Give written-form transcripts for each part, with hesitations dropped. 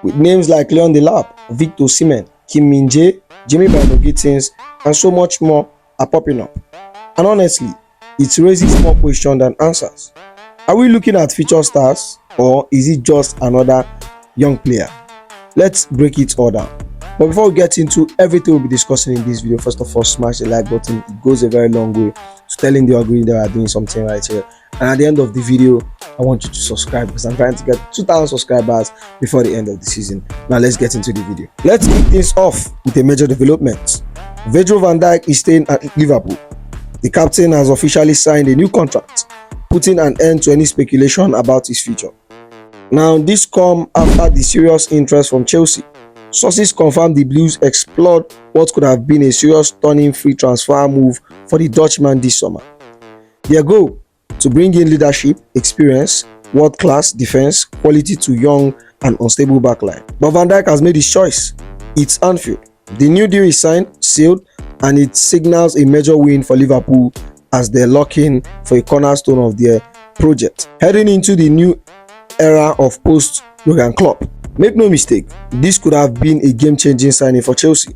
With names like Leon Delap, Victor Osimhen, Kim Min-jae, Gittens, and so much more are popping up. And honestly, it raises more questions than answers. Are we looking at future stars, or is it just another young player? Let's break it all down. But before we get into everything we'll be discussing in this video, first of all, smash the like button. It goes a very long way to telling the algorithm that we are doing something right here. And at the end of the video, I want you to subscribe because I'm trying to get 2,000 subscribers before the end of the season. Now let's get into the video. Let's kick things off with a major development. Virgil van Dijk is staying at Liverpool. The captain has officially signed a new contract, putting an end to any speculation about his future. Now, this comes after the serious interest from Chelsea. Sources confirm the Blues explored what could have been a serious turning free transfer move for the Dutchman this summer. Their goal: to bring in leadership, experience, world-class defense, quality to young and unstable backline. But Van Dijk has made his choice. It's Anfield. The new deal is signed, sealed, and it signals a major win for Liverpool as they lock in for a cornerstone of their project, heading into the new era of post-Jurgen Klopp. Make no mistake, this could have been a game-changing signing for Chelsea.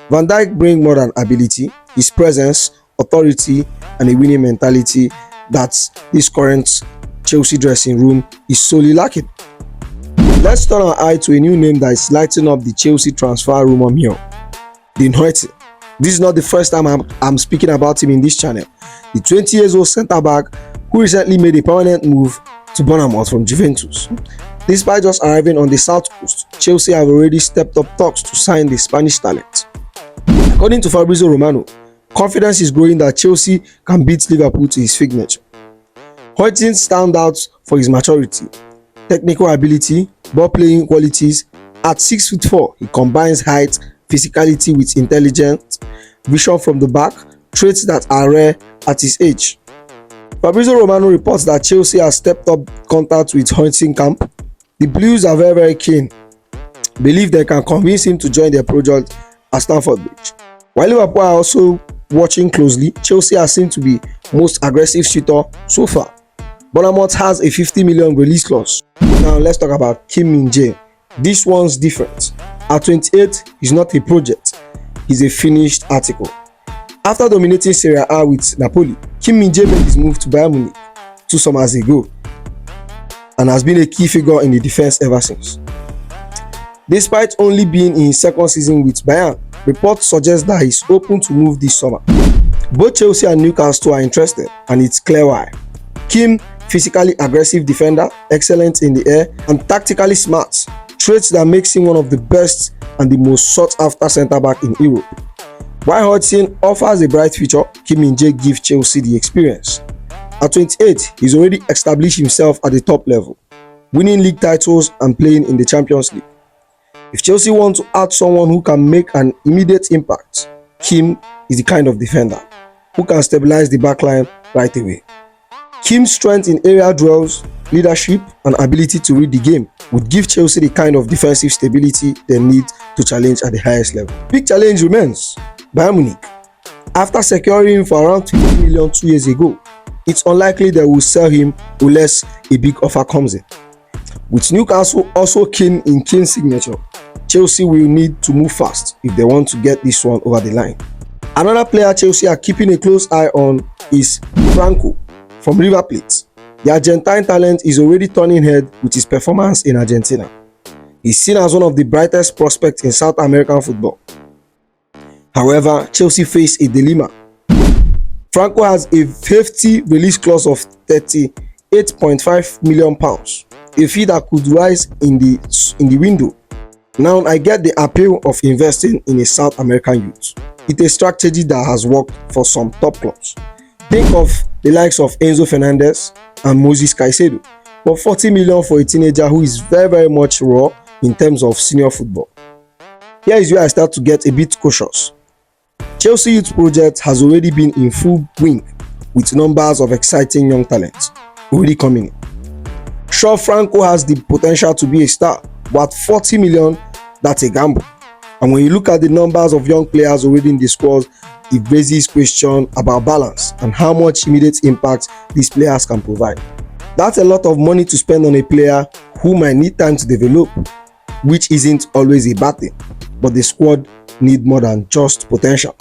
Van Dijk brings more than ability, his presence, authority, and a winning mentality that this current Chelsea dressing room is solely lacking. Let's turn our eye to a new name that is lighting up the Chelsea transfer rumor mill: Dean Huijsen. This is not the first time I'm speaking about him in this channel. The 20-year-old centre-back who recently made a permanent move to Bournemouth from Juventus. Despite just arriving on the south coast, Chelsea have already stepped up talks to sign the Spanish talent. According to Fabrizio Romano, confidence is growing that Chelsea can beat Liverpool to his signature. Huijsen stands out for his maturity, technical ability, ball playing qualities. At 6'4", he combines height, physicality with intelligence, vision from the back, traits that are rare at his age. Fabrizio Romano reports that Chelsea has stepped up contact with Huijsen camp. The Blues are very keen, believe they can convince him to join their project at Stamford Bridge. While Liverpool are also watching closely, Chelsea has seemed to be most aggressive suitor so far. Bournemouth has a 50 million release clause. Now let's talk about Kim Min-jae. This one's different. At 28, he's not a project, he's a finished article. After dominating Serie A with Napoli, Kim Min-jae made his move to Bayern Munich 2 summers ago and has been a key figure in the defense ever since. Despite only being in his second season with Bayern, reports suggest that he's open to move this summer. Both Chelsea and Newcastle are interested, and it's clear why. Kim, physically aggressive defender, excellent in the air, and tactically smart, traits that makes him one of the best and the most sought-after centre-back in Europe. While Huijsen offers a bright future, Kim Min-jae gives Chelsea the experience. At 28, he's already established himself at the top level, winning league titles and playing in the Champions League. If Chelsea want to add someone who can make an immediate impact, Kim is the kind of defender who can stabilize the backline right away. Kim's strength in area duels, leadership, and ability to read the game would give Chelsea the kind of defensive stability they need to challenge at the highest level. Big challenge remains Bayern Munich. After securing him for around 50 million 2 years ago, it's unlikely they will sell him unless a big offer comes in. With Newcastle also keen in Kim's signature, Chelsea will need to move fast if they want to get this one over the line. Another player Chelsea are keeping a close eye on is Franco from River Plate. The Argentine talent is already turning head with his performance in Argentina. He's seen as one of the brightest prospects in South American football. However, Chelsea face a dilemma. Franco has a hefty release clause of £38.5 million, a fee that could rise in the window. Now, I get the appeal of investing in a South American youth. It's a strategy that has worked for some top clubs. Think of the likes of Enzo Fernandez and Moses Caicedo, but 40 million for a teenager who is very much raw in terms of senior football. Here is where I start to get a bit cautious. Chelsea Youth Project has already been in full swing with numbers of exciting young talents already coming in. Sure, Franco has the potential to be a star, but 40 million, that's a gamble. And when you look at the numbers of young players already in the squad, it raises questions about balance and how much immediate impact these players can provide. That's a lot of money to spend on a player who might need time to develop. which isn't always a bad thing, but the squad need more than just potential.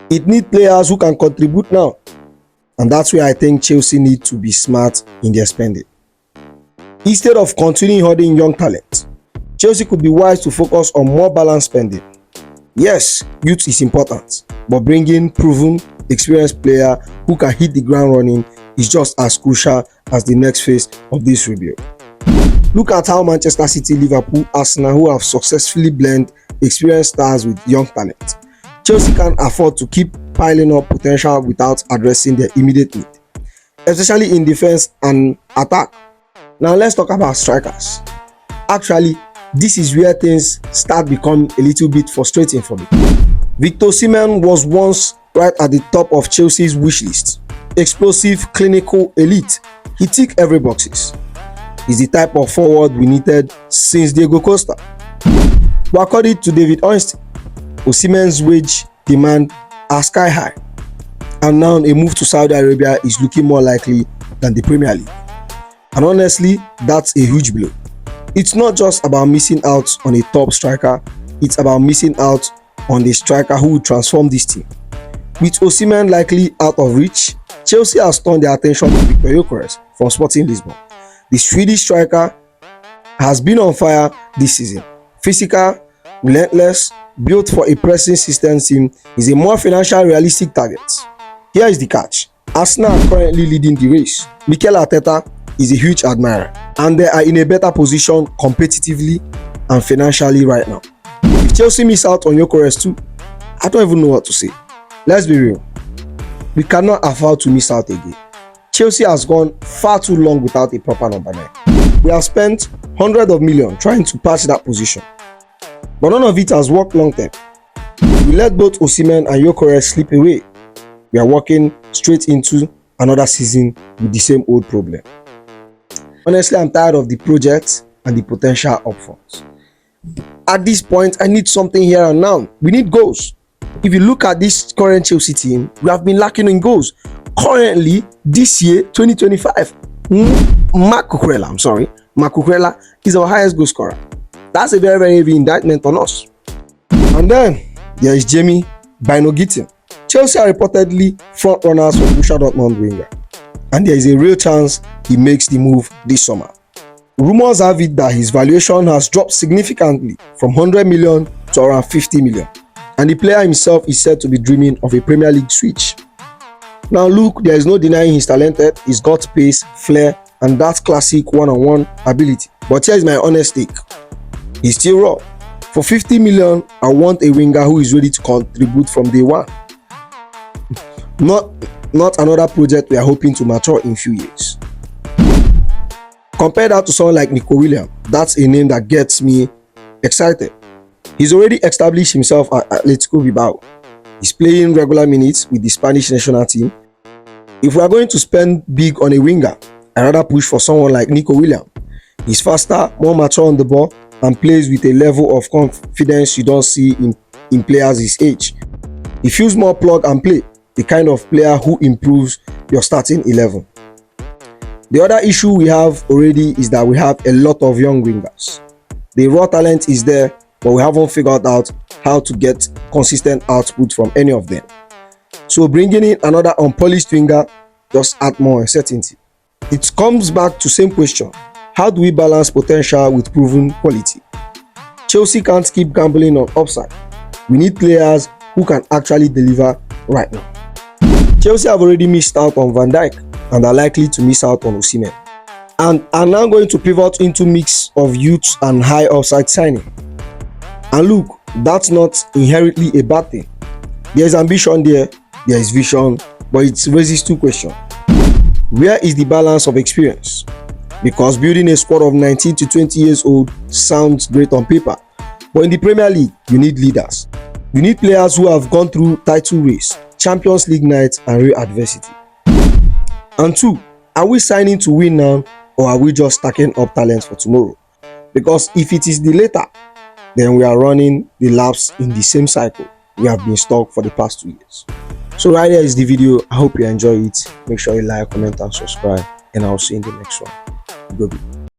It needs players who can contribute now, and that's where I think Chelsea need to be smart in their spending. Instead of continuing hoarding young talent, Chelsea could be wise to focus on more balanced spending. Yes, youth is important, but bringing proven, experienced player who can hit the ground running is just as crucial as the next phase of this rebuild. Look at how Manchester City, Liverpool, Arsenal, who have successfully blended experienced stars with young talent. Chelsea can't afford to keep piling up potential without addressing their immediate need, especially in defense and attack. Now let's talk about strikers. Actually, this is where things start becoming a little bit frustrating for me. Victor Osimhen was once right at the top of Chelsea's wish list. Explosive, clinical, elite. He ticked every boxes. He's the type of forward we needed since Diego Costa. But according to David Ornstein, Osimhen's wage demand are sky high, and now a move to Saudi Arabia is looking more likely than the Premier League. And honestly, that's a huge blow. It's not just about missing out on a top striker, it's about missing out on the striker who will transform this team. With Osimhen likely out of reach, Chelsea has turned their attention to Viktor Gyökeres from Sporting Lisbon. The Swedish striker has been on fire this season. Physical, relentless, built for a pressing system team, is a more financially realistic target. Here is the catch. Arsenal are currently leading the race. Mikel Arteta is a huge admirer, and they are in a better position competitively and financially right now. If Chelsea miss out on Gyökeres too, I don't even know what to say. Let's be real. We cannot afford to miss out again. Chelsea has gone far too long without a proper number 9. We have spent hundreds of millions trying to patch that position, but none of it has worked long term. We let both Osimhen and Gyökeres slip away. We are walking straight into another season with the same old problem. Honestly, I'm tired of the project and the potential up front. At this point, I need something here and now. We need goals. If you look at this current Chelsea team, we have been lacking in goals. Currently, this year, 2025, Marc Cucurella is our highest goal scorer. That's a very, very heavy indictment on us. And then, there is Jamie Gitten. Chelsea are reportedly front runners for Borussia Dortmund winger, and there is a real chance he makes the move this summer. Rumors have it that his valuation has dropped significantly from 100 million to around 50 million, and the player himself is said to be dreaming of a Premier League switch. Now look, there is no denying he's talented, he's got pace, flair, and that classic one-on-one ability. But here is my honest take. He's still raw. For 50 million, I want a winger who is ready to contribute from day one. Not another project we are hoping to mature in few years. Compare that to someone like Nico Williams. That's a name that gets me excited. He's already established himself at Atletico Bilbao. He's playing regular minutes with the Spanish national team. If we are going to spend big on a winger, I'd rather push for someone like Nico Williams. He's faster, more mature on the ball, and plays with a level of confidence you don't see in players his age. He feels more plug and play, the kind of player who improves your starting 11. The other issue we have already is that we have a lot of young wingers. The raw talent is there, but we haven't figured out how to get consistent output from any of them. So bringing in another unpolished winger just adds more uncertainty. It comes back to same question. How do we balance potential with proven quality? Chelsea can't keep gambling on upside. We need players who can actually deliver right now. Chelsea have already missed out on Van Dijk and are likely to miss out on Osimhen, and are now going to pivot into mix of youth and high upside signing. And look, that's not inherently a bad thing. There is ambition there is vision, but it raises two questions. Where is the balance of experience? Because building a squad of 19 to 20 years old sounds great on paper, but in the Premier League, you need leaders. You need players who have gone through title race, Champions League nights, and real adversity. And two, are we signing to win now, or are we just stacking up talent for tomorrow? Because if it is the latter, then we are running the laps in the same cycle we have been stuck for the past 2 years. So right here is the video. I hope you enjoy it. Make sure you like, comment, and subscribe, and I'll see you in the next one. Goodbye.